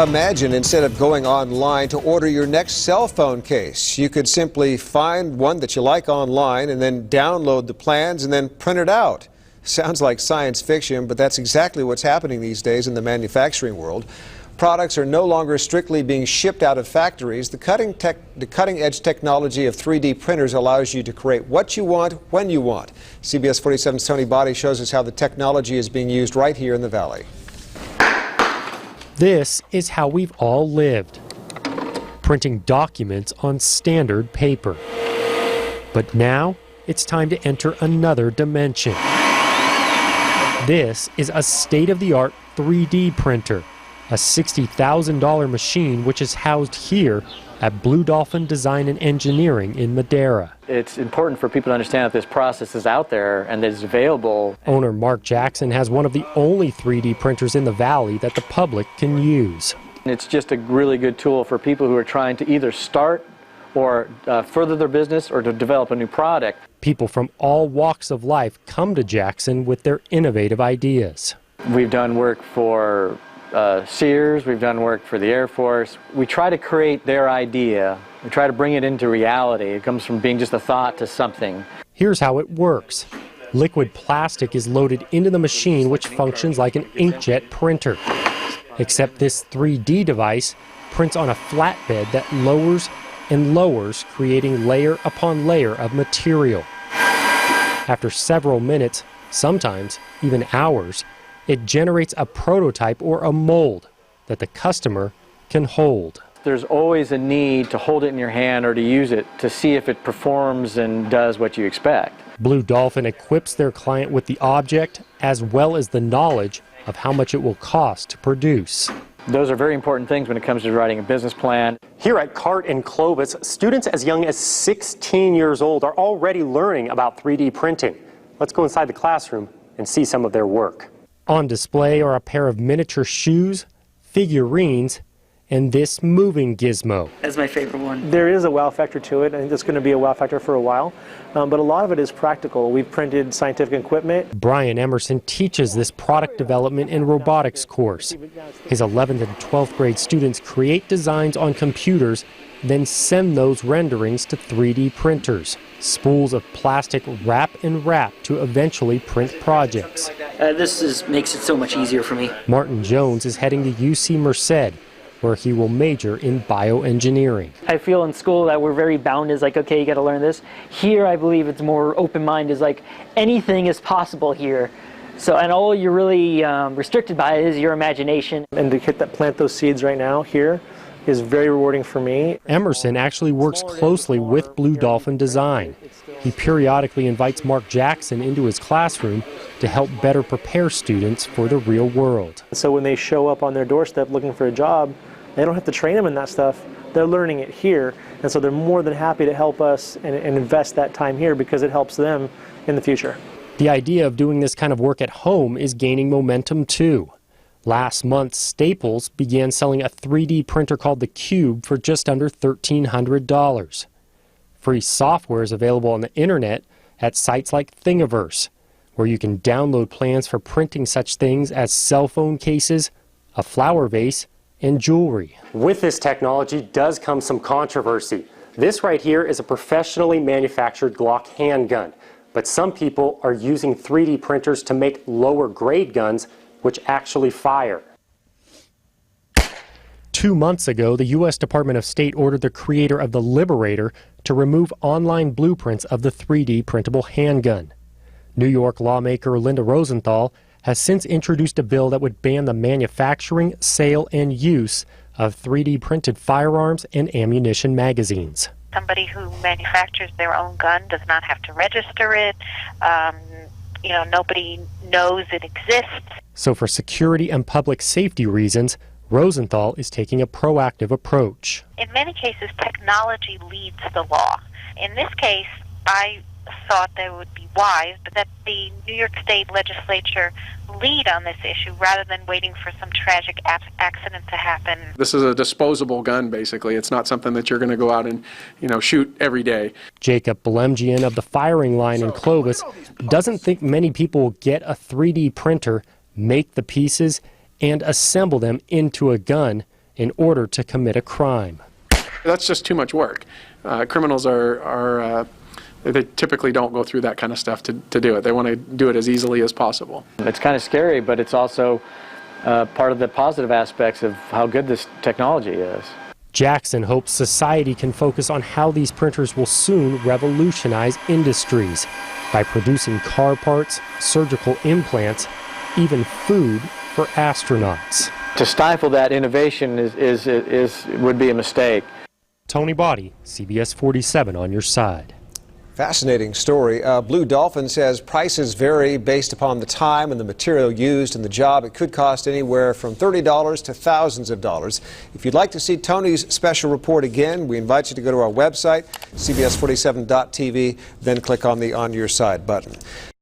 Imagine instead of going online to order your next cell phone case, you could simply find one that you like online and then download the plans and then print it out. Sounds like science fiction, but that's exactly what's happening these days in the manufacturing world. Products are no longer strictly being shipped out of factories. The cutting-edge technology of 3D printers allows you to create what you want, when you want. CBS47's Tony Body shows us how the technology is being used right here in the Valley. This is how we've all lived, printing documents on standard paper. But now it's time to enter another dimension. This is a state-of-the-art 3D printer, a $60,000 machine which is housed here at Blue Dolphin Design and Engineering in Madera. It's important for people to understand that this process is out there and that it's available. Owner Mark Jackson has one of the only 3D printers in the valley that the public can use. It's just a really good tool for people who are trying to either start or further their business or to develop a new product. People from all walks of life come to Jackson with their innovative ideas. We've done work for Sears, we've done work for the Air Force. We try to create their idea. We try to bring it into reality. It comes from being just a thought to something. Here's how it works. Liquid plastic is loaded into the machine, which functions like an inkjet printer. Except this 3D device prints on a flatbed that lowers and lowers, creating layer upon layer of material. After several minutes, sometimes even hours, it generates a prototype or a mold that the customer can hold. There's always a need to hold it in your hand or to use it to see if it performs and does what you expect. Blue Dolphin equips their client with the object as well as the knowledge of how much it will cost to produce. Those are very important things when it comes to writing a business plan. Here at CART in Clovis, students as young as 16 years old are already learning about 3D printing. Let's go inside the classroom and see some of their work. On display are a pair of miniature shoes, figurines, and this moving gizmo. That's my favorite one. There is a wow factor to it. I think it's going to be a wow factor for a while, but a lot of it is practical. We've printed scientific equipment. Brian Emerson teaches this product development and robotics course. His 11th and 12th grade students create designs on computers, then send those renderings to 3D printers. Spools of plastic wrap and wrap to eventually print projects. This makes it so much easier for me. Martin Jones is heading to UC Merced, where he will major in bioengineering. I feel in school that we're very bound as like, okay, you got to learn this. Here, I believe it's more open mind, is like anything is possible here. So, and all you're really restricted by is your imagination. And to plant those seeds right now here is very rewarding for me. Emerson actually works closely with Blue Dolphin Design. He periodically invites Mark Jackson into his classroom to help better prepare students for the real world. So when they show up on their doorstep looking for a job, they don't have to train them in that stuff. They're learning it here, and so they're more than happy to help us and invest that time here because it helps them in the future. The idea of doing this kind of work at home is gaining momentum too. Last month, Staples began selling a 3D printer called the Cube for just under $1,300. Free software is available on the internet at sites like Thingiverse, where you can download plans for printing such things as cell phone cases, a flower vase, and jewelry. With this technology does come some controversy. This right here is a professionally manufactured Glock handgun, but some people are using 3D printers to make lower grade guns which actually fire. 2 months ago, the U.S. Department of State ordered the creator of the Liberator to remove online blueprints of the 3D printable handgun. New York lawmaker Linda Rosenthal has since introduced a bill that would ban the manufacturing, sale, and use of 3D printed firearms and ammunition magazines. Somebody who manufactures their own gun does not have to register it. Nobody knows it exists. So for security and public safety reasons, Rosenthal is taking a proactive approach. In many cases, technology leads the law. In this case, I thought that it would be wise, but that the New York State legislature lead on this issue rather than waiting for some tragic accident to happen. This is a disposable gun, basically. It's not something that you're going to go out and, shoot every day. Jacob Belemjian of the firing line in Clovis doesn't think many people will get a 3D printer, make the pieces, and assemble them into a gun in order to commit a crime. That's just too much work. Criminals they typically don't go through that kind of stuff to do it. They want to do it as easily as possible. It's kind of scary, but it's also part of the positive aspects of how good this technology is. Jackson hopes society can focus on how these printers will soon revolutionize industries by producing car parts, surgical implants, even food for astronauts. To stifle that innovation would be a mistake. Tony Body, CBS 47 on your side. Fascinating story. Blue Dolphin says prices vary based upon the time and the material used in the job. It could cost anywhere from $30 to thousands of dollars. If you'd like to see Tony's special report again, we invite you to go to our website, cbs47.tv, then click on the On Your Side button.